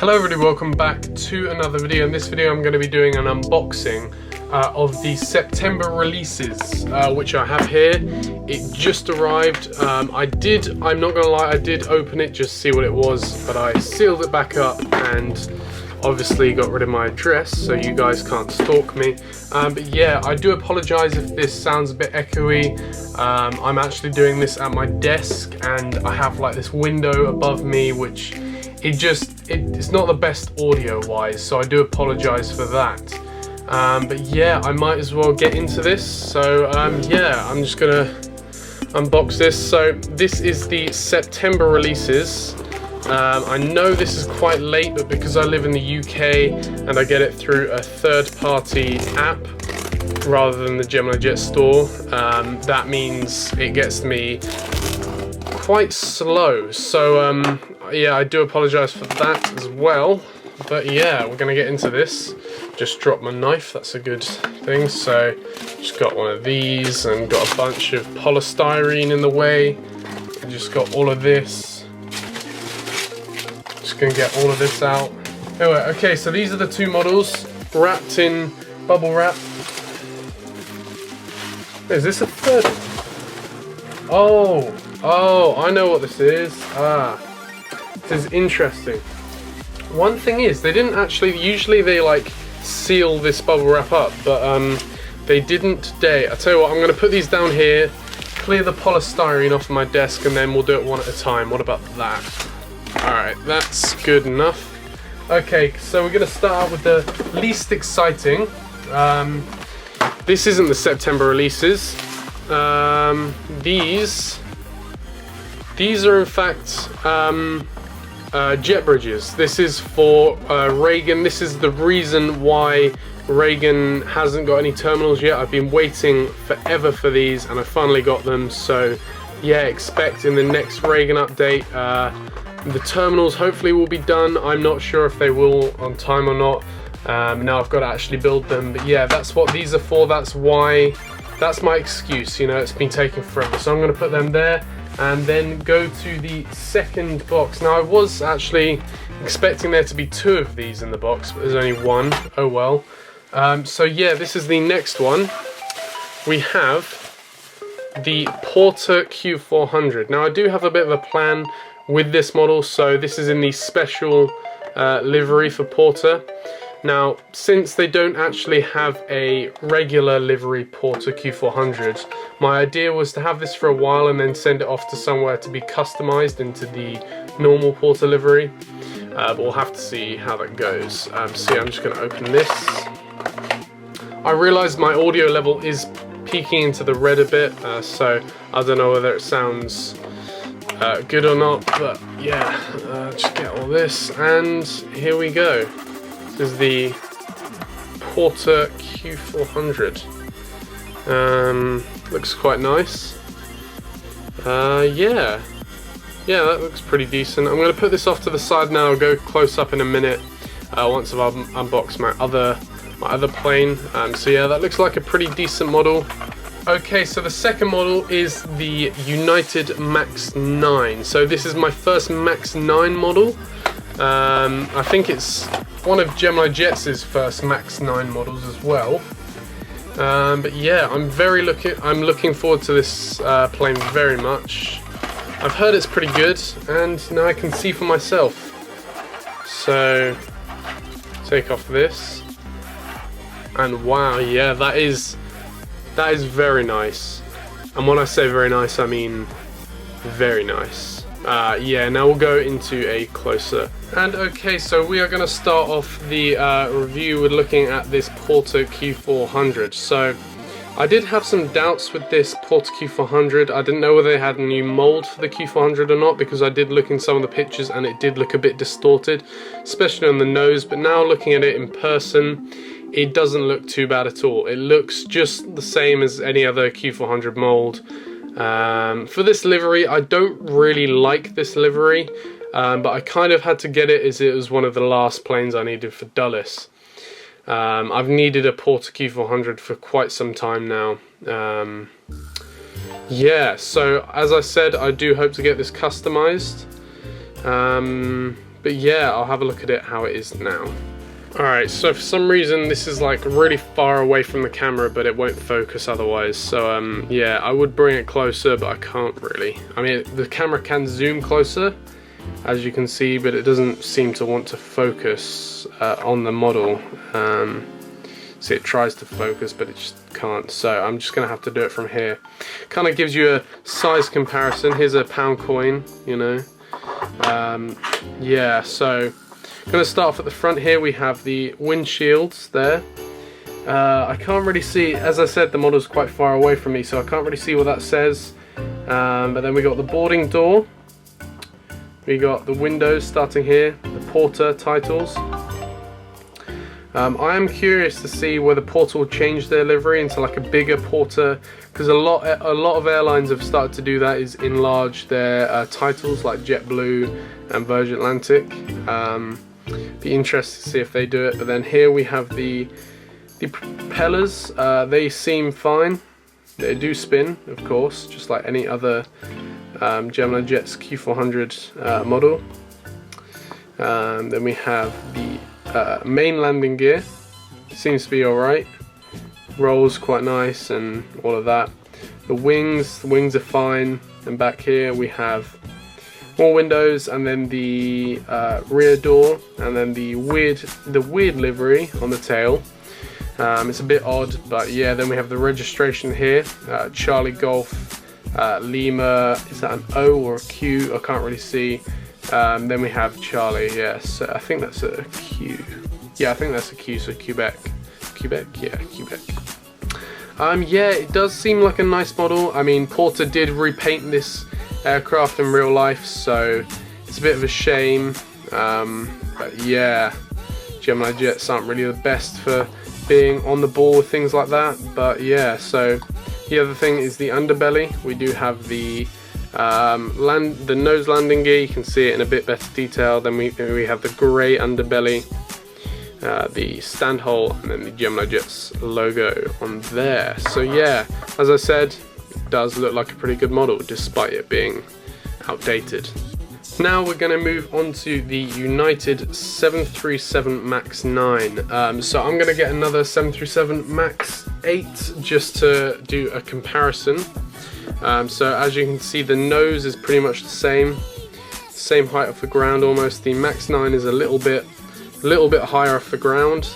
Hello everybody, welcome back to another video. In this video I'm going to be doing an unboxing of the September releases, which I have here. It just arrived. I'm not going to lie, I did open it just to see what it was, but I sealed it back up and obviously got rid of my address so you guys can't stalk me. But yeah, I do apologize if this sounds a bit echoey. I'm actually doing this at my desk and I have like this window above me, which it's not the best audio wise, so I do apologize for that. But yeah, I might as well get into this. So yeah, I'm just gonna unbox this. So this is the September releases. I know this is quite late, but because I live in the UK and I get it through a third-party app rather than the Gemini Jet store, that means it gets me quite slow. So yeah, I do apologize for that as well. But yeah, we're gonna get into this. Just dropped my knife, that's a good thing. So just got one of these and got a bunch of polystyrene in the way. I just got all of this. Just gonna get all of this out. Anyway, okay, so these are the two models wrapped in bubble wrap. Is this a third? Oh, I know what this is. This is interesting. One thing is, they didn't actually, usually they like seal this bubble wrap up, but they didn't today. I tell you what, I'm gonna put these down here, clear the polystyrene off my desk, and then we'll do it one at a time. What about that? Alright, that's good enough. Okay, so we're gonna start out with the least exciting. This isn't the September releases. These are in fact jet bridges. This is for Reagan. This is the reason why Reagan hasn't got any terminals yet. I've been waiting forever for these and I finally got them. So yeah, expect in the next Reagan update the terminals hopefully will be done. I'm not sure if they will on time or not. Now I've got to actually build them, but yeah, that's what these are for. That's my excuse, you know, it's been taking forever. So I'm going to put them there and then go to the second box. Now I was actually expecting there to be two of these in the box, but there's only one. Oh well. So yeah, this is the next one. We have the Porter Q400. Now I do have a bit of a plan with this model, so this is in the special livery for Porter. Now, since they don't actually have a regular livery Porter Q400, my idea was to have this for a while and then send it off to somewhere to be customized into the normal Porter livery. But we'll have to see how that goes. So yeah, I'm just going to open this. I realize my audio level is peeking into the red a bit, so I don't know whether it sounds good or not, but yeah, just get all this and here we go. This is the Porter Q400. Looks quite nice. Yeah, that looks pretty decent. I'm going to put this off to the side now. I'll go close up in a minute once I've unboxed my other plane. So yeah, that looks like a pretty decent model. Okay, so the second model is the United Max 9. So this is my first Max 9 model. I think it's one of Gemini Jet's first Max 9 models as well. But yeah, I'm looking forward to this plane very much. I've heard it's pretty good, and now I can see for myself. So take off this, and wow, yeah, that is very nice. And when I say very nice, I mean very nice. Yeah, now we'll go into a closer. And okay, so we are going to start off the review with looking at this Porter Q400. So I did have some doubts with this Porter Q400. I didn't know whether they had a new mold for the Q400 or not, because I did look in some of the pictures and it did look a bit distorted, especially on the nose. But now looking at it in person, it doesn't look too bad at all. It looks just the same as any other Q400 mold. For this livery, I don't really like this livery, but I kind of had to get it as it was one of the last planes I needed for Dulles. I've needed a Porter Q400 for quite some time now. Yeah, so as I said, I do hope to get this customized. But yeah, I'll have a look at it how it is now. Alright, so for some reason this is like really far away from the camera, but it won't focus otherwise. So yeah, I would bring it closer, but I can't really. I mean, the camera can zoom closer, as you can see, but it doesn't seem to want to focus on the model. So it tries to focus, but it just can't. So I'm just gonna have to do it from here. Kind of gives you a size comparison. Here's a pound coin, you know. Yeah, so I'm going to start off at the front here. We have the windshields there. I can't really see, as I said, the model's quite far away from me, so I can't really see what that says. But then we got the boarding door. We got the windows starting here, the porter titles. I am curious to see whether Porter will change their livery into like a bigger Porter, because a lot of airlines have started to do that, is enlarge their titles, like JetBlue and Virgin Atlantic. Be interested to see if they do it. But then here we have the propellers. They seem fine. They do spin, of course, just like any other Gemini Jet's Q400 model. Then we have the main landing gear. Seems to be alright. Rolls quite nice and all of that. The wings are fine. And back here we have more windows, and then the rear door, and then the weird livery on the tail. It's a bit odd, but yeah. Then we have the registration here, Charlie Golf Lima. Is that an O or a Q? I can't really see. Then we have Charlie. Yes, I think that's a Q. Yeah, I think that's a Q. So Quebec. Yeah, Quebec. Yeah, it does seem like a nice model. I mean, Porter did repaint this aircraft in real life, so it's a bit of a shame. But yeah, Gemini Jets aren't really the best for being on the ball with things like that. But yeah, so the other thing is the underbelly. We do have the nose landing gear. You can see it in a bit better detail. Then we have the grey underbelly, the stand hole, and then the Gemini Jets logo on there. So yeah, as I said, it does look like a pretty good model despite it being outdated. Now we're going to move on to the United 737 MAX 9. So I'm going to get another 737 MAX 8 just to do a comparison. So as you can see, the nose is pretty much the same height off the ground almost. The MAX 9 is a little bit higher off the ground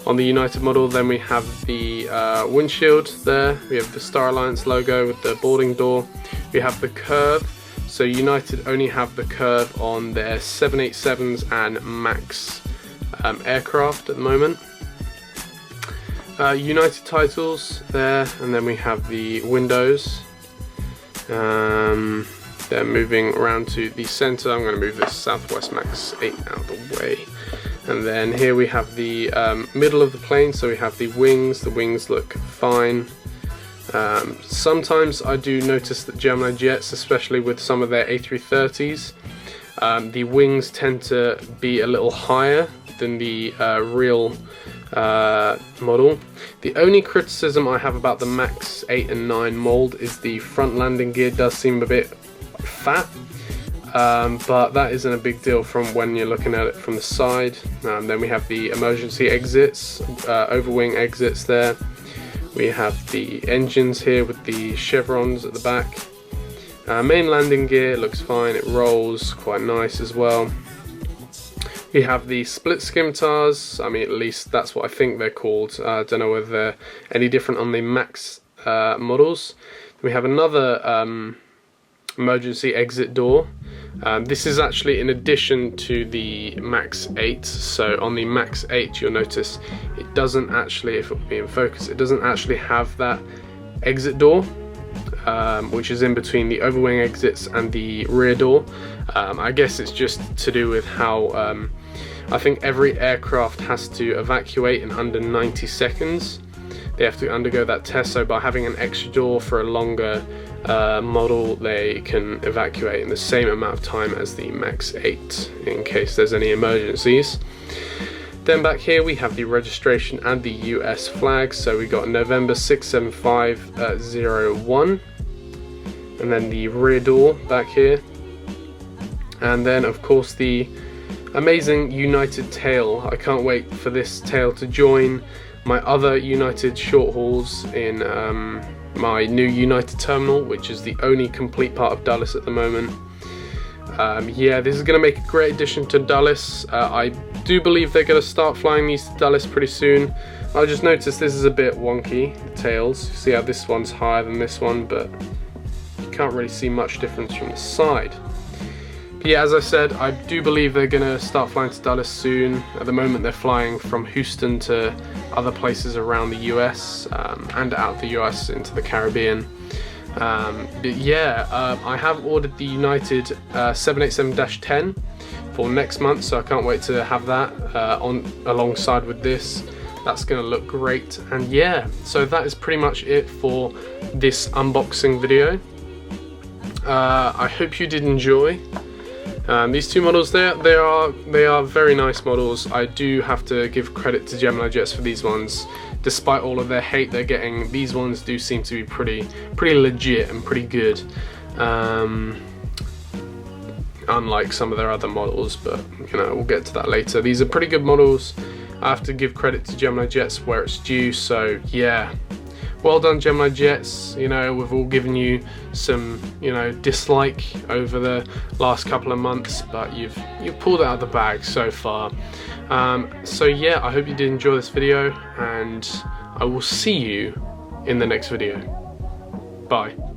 on the United model. Then we have the windshield there. We have the Star Alliance logo with the boarding door. We have the curve. So United only have the curve on their 787s and MAX aircraft at the moment. United titles there, and then we have the windows. They're moving around to the center. I'm going to move this Southwest MAX 8 out of the way. And then here we have the middle of the plane, so we have the wings. The wings look fine. Sometimes I do notice that Gemini Jets, especially with some of their A330s, the wings tend to be a little higher than the real model. The only criticism I have about the MAX 8 and 9 mold is the front landing gear does seem a bit fat, but that isn't a big deal from when you're looking at it from the side. Then we have the emergency exits, overwing exits there. We have the engines here with the chevrons at the back. Main landing gear looks fine, it rolls quite nice as well. We have the split scimitars. I mean, at least that's what I think they're called. I don't know whether they're any different on the MAX models. We have another emergency exit door. This is actually in addition to the MAX 8. So on the MAX 8, you'll notice it doesn't actually, if it will be in focus, it doesn't actually have that exit door, which is in between the overwing exits and the rear door. I guess it's just to do with how I think every aircraft has to evacuate in under 90 seconds. They have to undergo that test, so by having an extra door for a longer model, they can evacuate in the same amount of time as the MAX 8 in case there's any emergencies. Then back here we have the registration and the US flag. So we got November 67501, and then the rear door back here. And then of course the amazing United tail. I can't wait for this tail to join my other United short hauls in my new United terminal, which is the only complete part of Dulles at the moment. Yeah, this is going to make a great addition to Dulles. I do believe they're going to start flying these to Dulles pretty soon. I just noticed this is a bit wonky, the tails. You see how this one's higher than this one, but you can't really see much difference from the side. But yeah, as I said, I do believe they're going to start flying to Dulles soon. At the moment they're flying from Houston to other places around the US and out of the US into the Caribbean. But yeah, I have ordered the United 787-10 for next month, so I can't wait to have that alongside with this. That's going to look great. And yeah, so that is pretty much it for this unboxing video. I hope you did enjoy. These two models, they are very nice models. I do have to give credit to Gemini Jets for these ones. Despite all of their hate they're getting, these ones do seem to be pretty legit and pretty good. Unlike some of their other models, but you know, we'll get to that later. These are pretty good models. I have to give credit to Gemini Jets where it's due, so yeah. Well done, Gemini Jets. You know, we've all given you some, you know, dislike over the last couple of months, but you've pulled it out of the bag so far. So yeah, I hope you did enjoy this video, and I will see you in the next video. Bye.